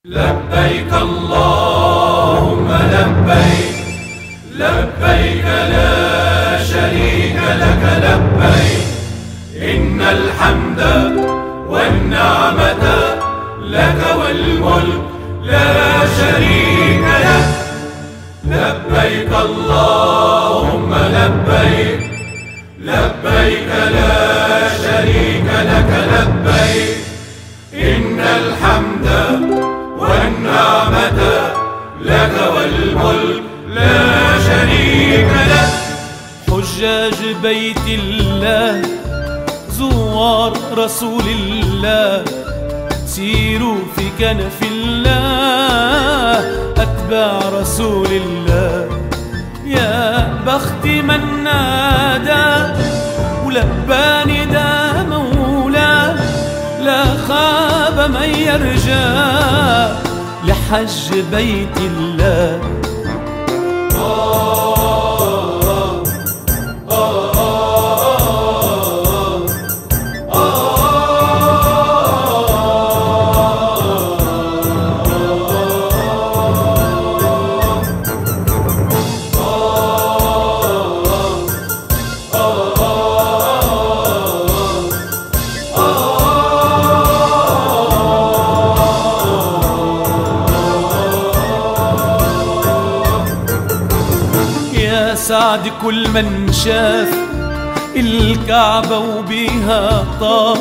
لبيك اللهم لبيك، لبيك لا شريك لك لبيك، إن الحمد والنعمة لك والملك لا شريك لك. لبيك اللهم لبيك، لبيك لا شريك لك لبيك، إن الحمد والنعمة لك والملك لا شريك لك. حجاج بيت الله، زوار رسول الله، سيروا في كنف الله، أتباع رسول الله. يا بخت من نادى ولبى نداء مولاه، لا خاب من يرجى لحج بيت الله. سعد كل من شاف الكعبة وبيها طاف،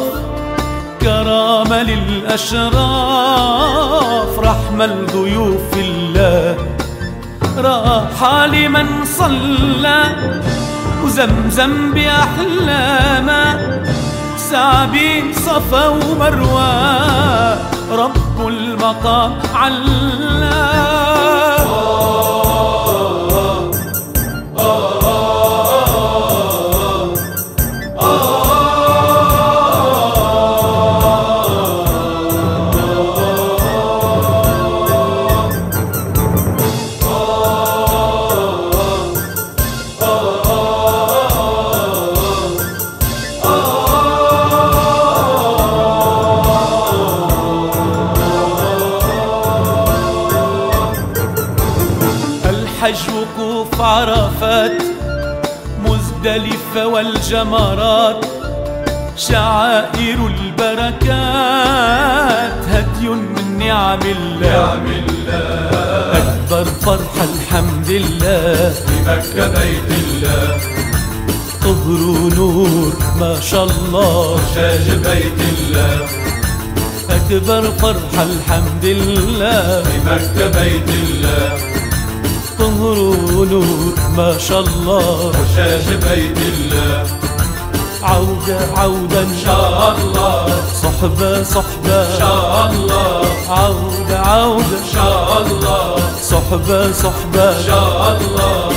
كرامة للأشراف، رحمة لضيوف الله، راحة لمن صلى وزمزم بأحلامه، سعبين صفا ومروة رب المقام علاه. الحج وقوف عرفات، مزدلفة والجمرات، شعائر البركات، هدي من نعم الله. أكبر فرحة الحمد لله بمكة بيت الله، طهر ونور ما شاء الله، حجاج بيت الله. أكبر فرحة الحمد لله بمكة بيت الله، طهر ونور ما شاء الله، حجاج بيت الله. عودة عودة إن شاء الله، صحبة صحبة إن شاء الله، عودة عودة إن شاء الله، صحبة صحبة إن شاء الله.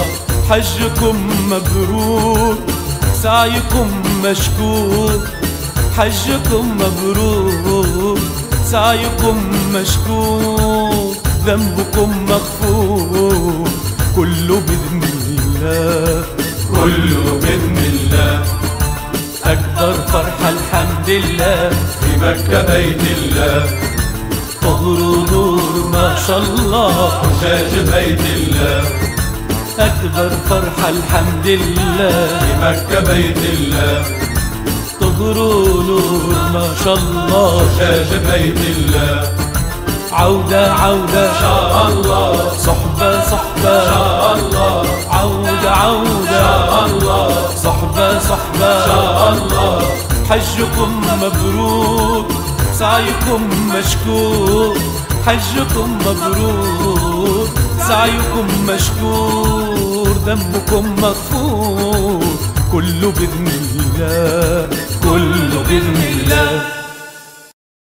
حجكم مبرور، سعيكم مشكور، حجكم مبرور، سعيكم مشكور، ذنبكم مغفور، كله بإذن الله، كله بإذن الله. أكبر فرحة الحمد لله بمكة بيت الله، طهر ونور ما شاء الله، حجاج بيت الله. أكبر فرحة الحمد لله بمكة بيت الله، طهر ونور ما شاء الله، حجاج بيت الله. عودة عودة إن شاء الله، صحبة صحبة إن شاء الله، عودة عودة إن شاء الله، صحبة صحبة إن شاء الله. حجكم مبروك، سعيكم مشكور، حجكم مبروك، سعيكم مشكور، ذنبكم مغفور، كله بإذن الله، كله بإذن الله.